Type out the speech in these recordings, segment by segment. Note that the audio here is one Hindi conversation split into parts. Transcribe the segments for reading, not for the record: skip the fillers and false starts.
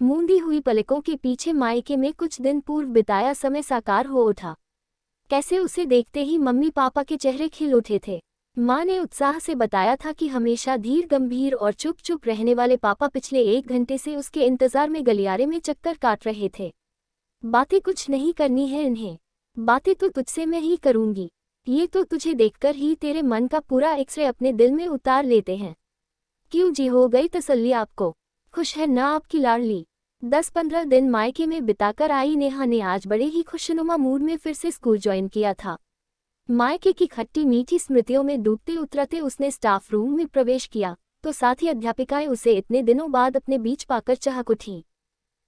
मूंदी हुई पलकों के पीछे मायके में कुछ दिन पूर्व बिताया समय साकार हो उठा। कैसे उसे देखते ही मम्मी पापा के चेहरे खिल उठे थे। माँ ने उत्साह से बताया था कि हमेशा धीर गंभीर और चुप चुप रहने वाले पापा पिछले 1 घंटे से उसके इंतजार में गलियारे में चक्कर काट रहे थे। बातें कुछ नहीं करनी है इन्हें, बातें तो तुझसे मैं ही करूंगी। ये तो तुझे देखकर ही तेरे मन का पूरा एक्सरे अपने दिल में उतार लेते हैं। क्यों जी, हो गई तसल्ली आपको? खुश है ना आपकी लाडली? 10-15 दिन मायके में बिताकर आई नेहा ने आज बड़े ही खुशनुमा मूड में फिर से स्कूल ज्वाइन किया था। मायके की खट्टी मीठी स्मृतियों में डूबते उतरते उसने स्टाफ रूम में प्रवेश किया तो साथ ही अध्यापिकाएं उसे इतने दिनों बाद अपने बीच पाकर चहक उठी।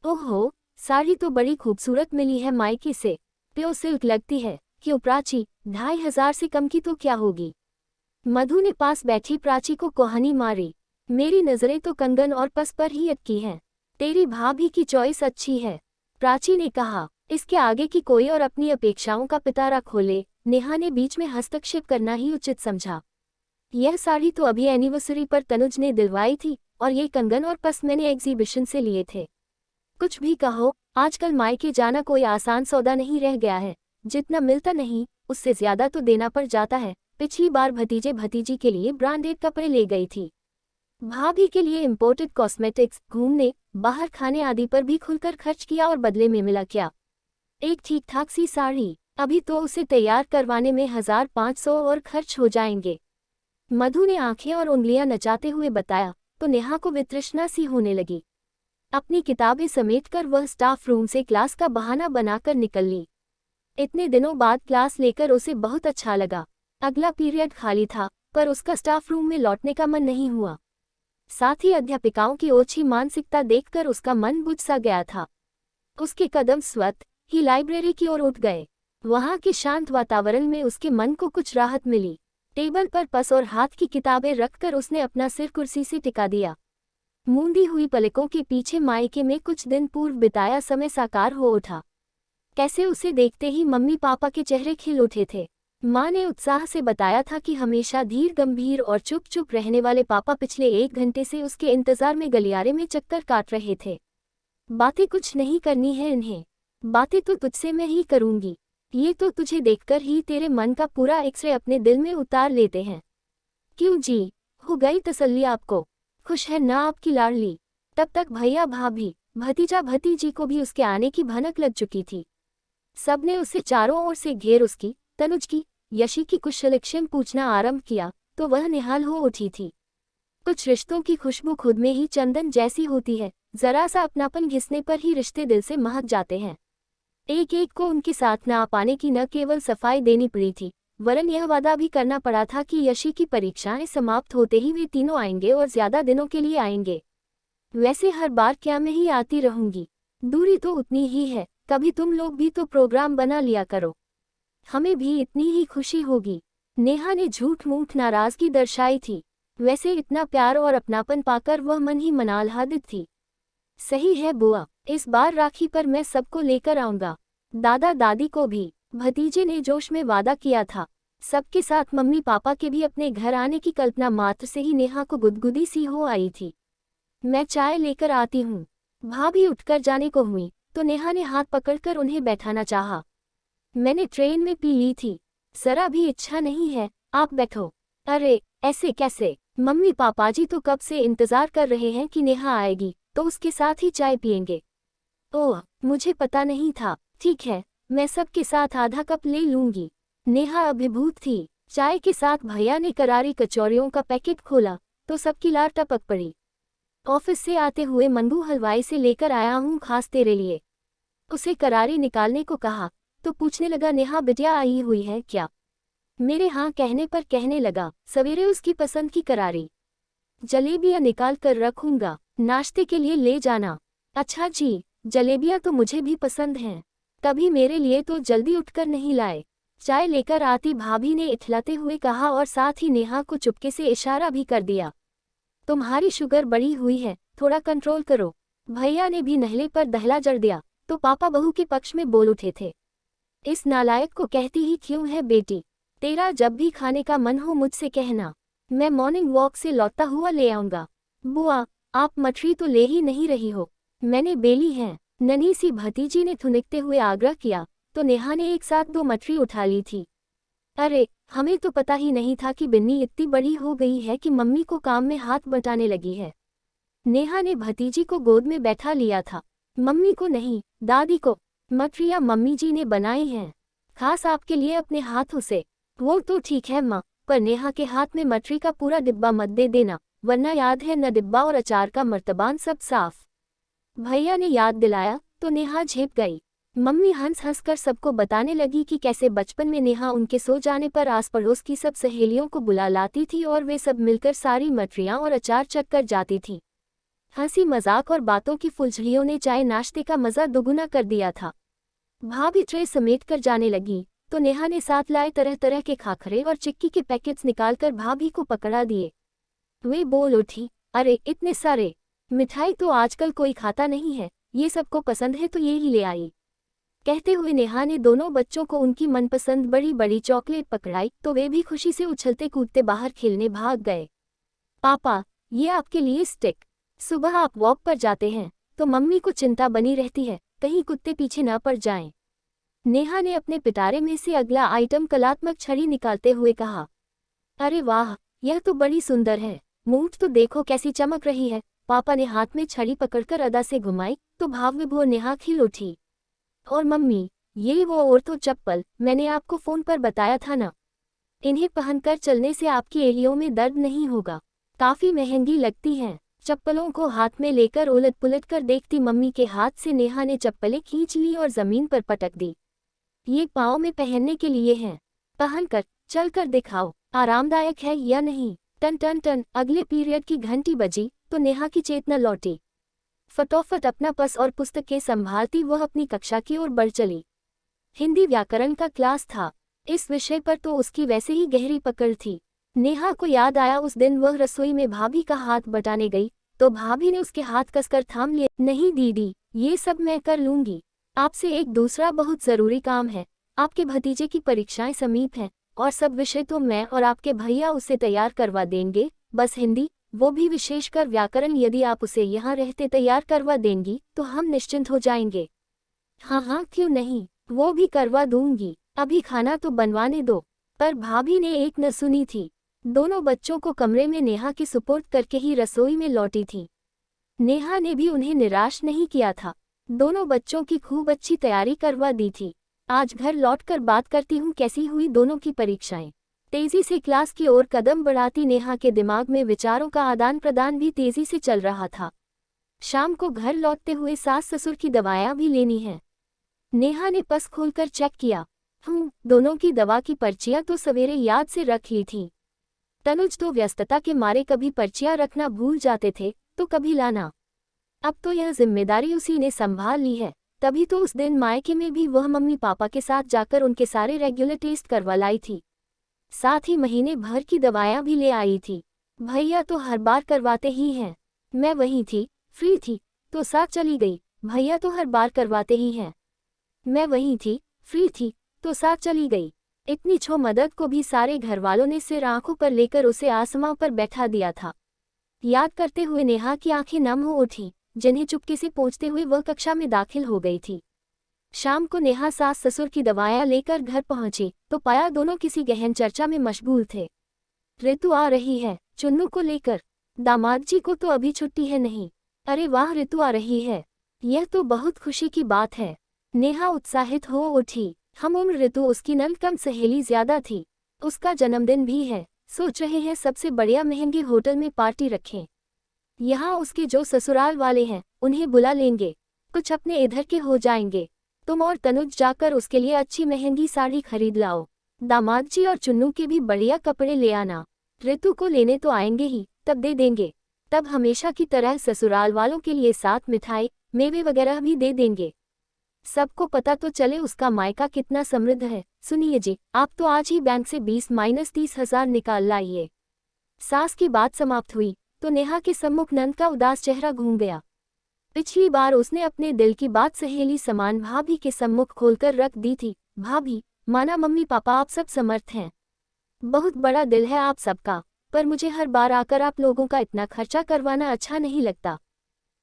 ओहो, साड़ी तो बड़ी खूबसूरत मिली है मायके से, प्योर सिल्क लगती है। क्यों प्राची, 2,500 से कम की तो क्या होगी? मधु ने पास बैठी प्राची को कोहानी मारी। मेरी नजरें तो कंगन और पस पर ही अटकी हैं। तेरी भाभी की चॉइस अच्छी है, प्राची ने कहा। इसके आगे की कोई और अपनी अपेक्षाओं का पिटारा खोले, नेहा ने बीच में हस्तक्षेप करना ही उचित समझा। यह साड़ी तो अभी एनिवर्सरी पर तनुज ने दिलवाई थी और ये कंगन और पस मैंने एग्जीबिशन से लिए थे। कुछ भी कहो, आजकल मायके जाना कोई आसान सौदा नहीं रह गया है। जितना मिलता नहीं उससे ज्यादा तो देना पड़ जाता है। पिछली बार भतीजे भतीजी के लिए ब्रांडेड कपड़े ले गई थी, भाभी के लिए इंपोर्टेड कॉस्मेटिक्स, घूमने बाहर खाने आदि पर भी खुलकर खर्च किया और बदले में मिला क्या? एक ठीक ठाक सी साड़ी। अभी तो उसे तैयार करवाने में 1,500 और खर्च हो जाएंगे। मधु ने आंखें और उंगलियां नचाते हुए बताया तो नेहा को वितृष्णा सी होने लगी। अपनी किताबें समेटकर वह स्टाफ रूम से क्लास का बहाना बनाकर निकल ली। इतने दिनों बाद क्लास लेकर उसे बहुत अच्छा लगा। अगला पीरियड खाली था पर उसका स्टाफ रूम में लौटने का मन नहीं हुआ। साथ ही अध्यापिकाओं की ओछी मानसिकता देखकर उसका मन बुझ सा गया था। उसके कदम स्वतः ही लाइब्रेरी की ओर उठ गए। वहां के शांत वातावरण में उसके मन को कुछ राहत मिली। टेबल पर पस और हाथ की किताबें रखकर उसने अपना सिर कुर्सी से टिका दिया। मूंदी हुई पलकों के पीछे मायके में कुछ दिन पूर्व बिताया समय साकार हो उठा। कैसे उसे देखते ही मम्मी पापा के चेहरे खिल उठे थे। माँ ने उत्साह से बताया था कि हमेशा धीर गंभीर और चुप चुप रहने वाले पापा पिछले 1 घंटे से उसके इंतजार में गलियारे में चक्कर काट रहे थे। बातें कुछ नहीं करनी है इन्हें, बातें तो तुझसे मैं ही करूंगी। ये तो तुझे देखकर ही तेरे मन का पूरा एक्सरे अपने दिल में उतार लेते हैं। क्यों जी, हो गई तसल्ली आपको? खुश है ना आपकी लाडली? तब तक भैया भाभी भतीजा भतीजी को भी उसके आने की भनक लग चुकी थी। सबने उसे चारों ओर से घेर उसकी, तनुज की, यशी की कुशलक्षेम पूछना आरंभ किया तो वह निहाल हो उठी थी। कुछ रिश्तों की खुशबू खुद में ही चंदन जैसी होती है, जरा सा अपनापन घिसने पर ही रिश्ते दिल से महक जाते हैं। एक एक को उनके साथ न आ पाने की न केवल सफाई देनी पड़ी थी, वरन यह वादा भी करना पड़ा था कि यशी की परीक्षाएं समाप्त होते ही वे तीनों आएंगे और ज्यादा दिनों के लिए आएंगे। वैसे हर बार क्या मैं ही आती रहूंगी? दूरी तो उतनी ही है, कभी तुम लोग भी तो प्रोग्राम बना लिया करो, हमें भी इतनी ही खुशी होगी। नेहा ने झूठ मूठ नाराजगी दर्शाई थी। वैसे इतना प्यार और अपनापन पाकर वह मन ही मन आह्लादित थी। सही है बुआ, इस बार राखी पर मैं सबको लेकर आऊंगा, दादा दादी को भी, भतीजे ने जोश में वादा किया था। सबके साथ मम्मी पापा के भी अपने घर आने की कल्पना मात्र से ही नेहा को गुदगुदी सी हो आई थी। मैं चाय लेकर आती हूँ। भाभी उठकर जाने को हुई तो नेहा ने हाथ पकड़कर उन्हें बैठाना चाहा। मैंने ट्रेन में पी ली थी, जरा भी इच्छा नहीं है, आप बैठो। अरे ऐसे कैसे, मम्मी पापाजी तो कब से इंतजार कर रहे हैं कि नेहा आएगी तो उसके साथ ही चाय पियेंगे। ओह, मुझे पता नहीं था। ठीक है, मैं सबके साथ आधा कप ले लूंगी। नेहा अभिभूत थी। चाय के साथ भैया ने करारी कचौरियों का पैकेट खोला तो सबकी लार टपक पड़ी। ऑफिस से आते हुए मंगू हलवाई से लेकर आया हूँ खास तेरे लिए। उसे करारी निकालने को कहा तो पूछने लगा, नेहा बिटिया आई हुई है क्या? मेरे हाँ कहने पर कहने लगा, सवेरे उसकी पसंद की करारी जलेबियाँ निकाल कर रखूंगा, नाश्ते के लिए ले जाना। अच्छा जी, जलेबियाँ तो मुझे भी पसंद हैं, कभी मेरे लिए तो जल्दी उठकर नहीं लाए। चाय लेकर आती भाभी ने इठलाते हुए कहा और साथ ही नेहा को चुपके से इशारा भी कर दिया। तुम्हारी शुगर बढ़ी हुई है, थोड़ा कंट्रोल करो। भैया ने भी नहले पर दहला जड़ दिया तो पापा बहू के पक्ष में बोल उठे थे। इस नालायक को कहती ही क्यों है बेटी, तेरा जब भी खाने का मन हो मुझसे कहना, मैं मॉर्निंग वॉक से लौटता हुआ ले आऊंगा। बुआ, आप मठरी तो ले ही नहीं रही हो, मैंने बेली हैं, नन्ही सी भतीजी ने थुनिकते हुए आग्रह किया, तो नेहा ने एक साथ 2 मटरी उठा ली थी। अरे, हमें तो पता ही नहीं था कि बिन्नी इतनी बड़ी हो गई है कि मम्मी को काम में हाथ बटाने लगी है। नेहा ने भतीजी को गोद में बैठा लिया था। मम्मी को नहीं, दादी को। मटरियाँ मम्मी जी ने बनाई हैं, खास आपके लिए अपने हाथों से। वो तो ठीक है माँ, पर नेहा के हाथ में मटरी का पूरा डिब्बा मत दे देना, वरना याद है न डिब्बा और अचार का मर्तबान सब साफ। भैया ने याद दिलाया तो नेहा झेप गई। मम्मी हंस हंस कर सबको बताने लगी कि कैसे बचपन में नेहा उनके सो जाने पर आस पड़ोस की सब सहेलियों को बुला लाती थी और वे सब मिलकर सारी मटरियाँ और अचार चख कर जाती थी। हंसी मजाक और बातों की फुलझड़ियों ने चाय नाश्ते का मजा दुगुना कर दिया था। भाभी ट्रे समेट कर जाने लगी तो नेहा ने साथ लाए तरह तरह के खाखरे और चिक्की के पैकेट्स निकालकर भाभी को पकड़ा दिए। वे बोल उठी, अरे इतने सारे! मिठाई तो आजकल कोई खाता नहीं है, ये सबको पसंद है तो ये ही ले आई। कहते हुए नेहा ने दोनों बच्चों को उनकी मनपसंद बड़ी बड़ी चॉकलेट पकड़ाई तो वे भी खुशी से उछलते कूदते बाहर खेलने भाग गए। पापा, ये आपके लिए स्टिक। सुबह आप वॉक पर जाते हैं तो मम्मी को चिंता बनी रहती है कहीं कुत्ते पीछे न पड़ जाएं। नेहा ने अपने पिटारे में से अगला आइटम कलात्मक छड़ी निकालते हुए कहा। अरे वाह, यह तो बड़ी सुंदर है, मूठ तो देखो कैसी चमक रही है। पापा ने हाथ में छड़ी पकड़कर अदा से घुमाई तो भावविभोर नेहा खिल उठी। और मम्मी, ये वो औरतों चप्पल मैंने आपको फोन पर बताया था ना, इन्हें पहनकर चलने से आपकी एड़ियों में दर्द नहीं होगा, काफी महंगी लगती हैं। चप्पलों को हाथ में लेकर उलट पुलट कर देखती मम्मी के हाथ से नेहा ने चप्पलें खींच ली और जमीन पर पटक दी। ये पाँव में पहनने के लिए हैं, पहनकर चल कर दिखाओ आरामदायक है या नहीं। टन टन टन अगले पीरियड की घंटी बजी तो नेहा की चेतना लौटी। फटोफट अपना पर्स और पुस्तकें संभालती वह अपनी कक्षा की ओर बढ़ चली। हिंदी व्याकरण का क्लास था, इस विषय पर तो उसकी वैसे ही गहरी पकड़ थी। नेहा को याद आया उस दिन वह रसोई में भाभी का हाथ बटाने गई तो भाभी ने उसके हाथ कसकर थाम लिया। नहीं दीदी, ये सब मैं कर लूंगी, आपसे एक दूसरा बहुत जरूरी काम है। आपके भतीजे की परीक्षाएं समीप हैं और सब विषय तो मैं और आपके भैया उसे तैयार करवा देंगे, बस हिंदी, वो भी विशेषकर व्याकरण, यदि आप उसे यहाँ रहते तैयार करवा देंगी तो हम निश्चिंत हो जाएंगे। हाँ हाँ क्यों नहीं, वो भी करवा दूंगी, अभी खाना तो बनवाने दो। पर भाभी ने एक न सुनी थी। दोनों बच्चों को कमरे में नेहा के सुपुर्द करके ही रसोई में लौटी थी। नेहा ने भी उन्हें निराश नहीं किया था, दोनों बच्चों की खूब अच्छी तैयारी करवा दी थी। आज घर लौटकर बात करती हूँ कैसी हुई दोनों की परीक्षाएं। तेजी से क्लास की ओर कदम बढ़ाती नेहा के दिमाग में विचारों का आदान प्रदान भी तेजी से चल रहा था। शाम को घर लौटते हुए सास ससुर की दवाएं भी लेनी है। नेहा ने पर्स खोलकर चेक किया। दोनों की दवा की पर्चियां तो सवेरे याद से रख ली थी। तनुज तो व्यस्तता के मारे कभी पर्चियां रखना भूल जाते थे तो कभी लाना। अब तो यह जिम्मेदारी उसी ने संभाल ली है, तभी तो उस दिन मायके में भी वह मम्मी पापा के साथ जाकर उनके सारे रेगुलर टेस्ट करवा लाई थी। साथ ही महीने भर की दवाएं भी ले आई थी। भैया तो हर बार करवाते ही हैं। मैं वहीं थी, फ्री थी, तो साथ चली गई। भैया तो हर बार करवाते ही हैं। मैं वहीं थी, फ्री थी, तो साथ चली गई। इतनी छो मदद को भी सारे घरवालों ने सिर आंखों पर लेकर उसे आसमां पर बैठा दिया था। याद करते हुए नेहा की आंखें नम हो उठी, जिन्हें चुपके से पोंछते हुए वह कक्षा में दाखिल हो गई थी। शाम को नेहा सास ससुर की दवाएं लेकर घर पहुंची तो पाया दोनों किसी गहन चर्चा में मशगूल थे। ऋतु आ रही है चुन्नू को लेकर, दामाद जी को तो अभी छुट्टी है नहीं। अरे वाह, ऋतु आ रही है, यह तो बहुत खुशी की बात है। नेहा उत्साहित हो उठी। हम उम्र ऋतु उसकी नल कम सहेली ज्यादा थी। उसका जन्मदिन भी है, सोच रहे हैं सबसे बढ़िया महंगे होटल में पार्टी रखें। यहाँ उसके जो ससुराल वाले हैं उन्हें बुला लेंगे, कुछ अपने इधर के हो जाएंगे। तुम और तनुज जाकर उसके लिए अच्छी महंगी साड़ी खरीद लाओ। दामाद जी और चुन्नू के भी बढ़िया कपड़े ले आना। ऋतु को लेने तो आएंगे ही, तब दे देंगे। तब हमेशा की तरह ससुराल वालों के लिए साथ मिठाई मेवे वगैरह भी दे देंगे। सबको पता तो चले उसका मायका कितना समृद्ध है। सुनिए जी, आप तो आज ही बैंक से 20-30 हज़ार निकाल लाइए। सास की बात समाप्त हुई तो नेहा के सम्मुख नंद का उदास चेहरा घूम गया। पिछली बार उसने अपने दिल की बात सहेली समान भाभी के सम्मुख खोलकर रख दी थी। भाभी, माना मम्मी पापा आप सब समर्थ हैं, बहुत बड़ा दिल है आप सबका, पर मुझे हर बार आकर आप लोगों का इतना खर्चा करवाना अच्छा नहीं लगता।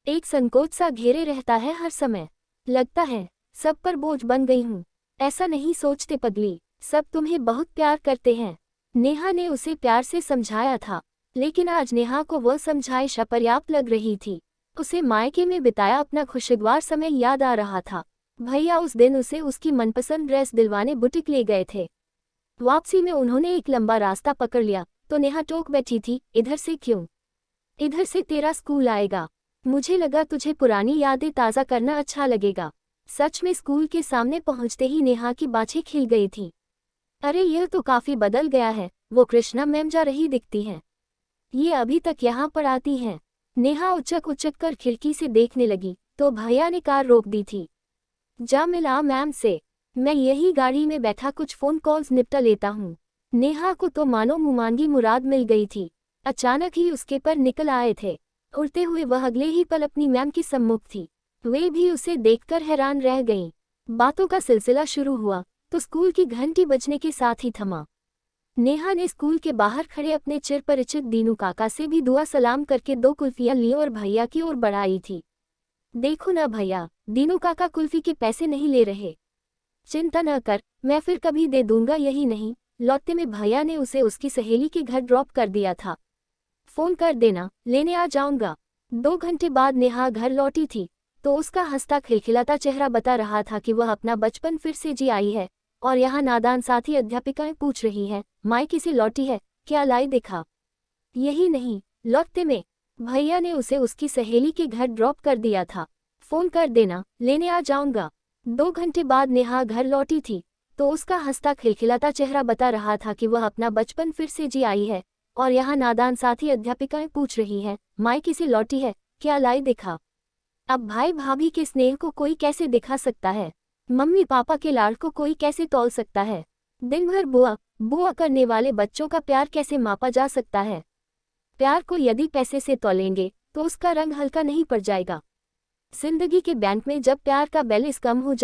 एक संकोच सा घेरे रहता है हर समय। लगता है सब पर बोझ बन गई हूँ। ऐसा नहीं सोचते पगली, सब तुम्हें बहुत प्यार करते हैं। नेहा ने उसे प्यार से समझाया था, लेकिन आज नेहा को वह समझाइश अपर्याप्त लग रही थी। उसे मायके में बिताया अपना खुशगवार समय याद आ रहा था। भैया उस दिन उसे उसकी मनपसंद ड्रेस दिलवाने बुटीक ले गए थे। वापसी में उन्होंने एक लंबा रास्ता पकड़ लिया तो नेहा टोक बैठी थी, इधर से क्यों? इधर से तेरा स्कूल आएगा। मुझे लगा तुझे पुरानी यादें ताज़ा करना अच्छा लगेगा। सच में स्कूल के सामने पहुंचते ही नेहा की बाछें खिल गई थी। अरे यह तो काफी बदल गया है, वो कृष्णा मैम जा रही दिखती हैं। ये अभी तक यहाँ पर आती हैं। नेहा उचक उचक कर खिड़की से देखने लगी तो भैया ने कार रोक दी थी। जा मिला मैम से, मैं यही गाड़ी में बैठा कुछ फ़ोन कॉल्स निपटा लेता हूँ। नेहा को तो मानो मुमांगी मुराद मिल गई थी। अचानक ही उसके पर निकल आए थे। उड़ते हुए वह अगले ही पल अपनी मैम की सम्मुख थी। वे भी उसे देखकर हैरान रह गईं। बातों का सिलसिला शुरू हुआ तो स्कूल की घंटी बजने के साथ ही थमा। नेहा ने स्कूल के बाहर खड़े अपने चिरपरिचित दीनू काका से भी दुआ सलाम करके 2 कुल्फियां ली और भैया की ओर बढ़ाई थी। देखो ना भैया, दीनू काका कुल्फी के पैसे नहीं ले रहे। चिंता न कर, मैं फिर कभी दे दूंगा। यही नहीं, लौटते में भैया ने उसे उसकी सहेली के घर ड्रॉप कर दिया था। फोन कर देना, लेने आ जाऊंगा। 2 घंटे बाद नेहा घर लौटी थी तो उसका हंसता खिलखिलाता चेहरा बता रहा था कि वह अपना बचपन फिर से जी आई है। और यहाँ नादान साथी अध्यापिकाएं पूछ रही हैं, मायके से लौटी है, क्या लाई दिखा? यही नहीं, लौटते में भैया ने उसे उसकी सहेली के घर ड्रॉप कर दिया था। फोन कर देना, लेने आ जाऊंगा। 2 घंटे बाद नेहा घर लौटी थी तो उसका हंसता खिलखिलाता चेहरा बता रहा था कि वह अपना बचपन फिर से जी आई है। और यहाँ नादान साथी अध्यापिकाएं पूछ रही हैं, मायके से लौटी है, क्या लाई दिखा? अब भाई भाभी के स्नेह को कोई कैसे दिखा सकता है? मम्मी पापा के लाड़ को कोई कैसे तौल सकता है? दिन भर बुआ बुआ करने वाले बच्चों का प्यार कैसे मापा जा सकता है? प्यार को यदि पैसे से तौलेंगे तो उसका रंग हल्का नहीं पड़ जाएगा। जिंदगी के बैंक में जब प्यार का बैलेंस कम हो जाता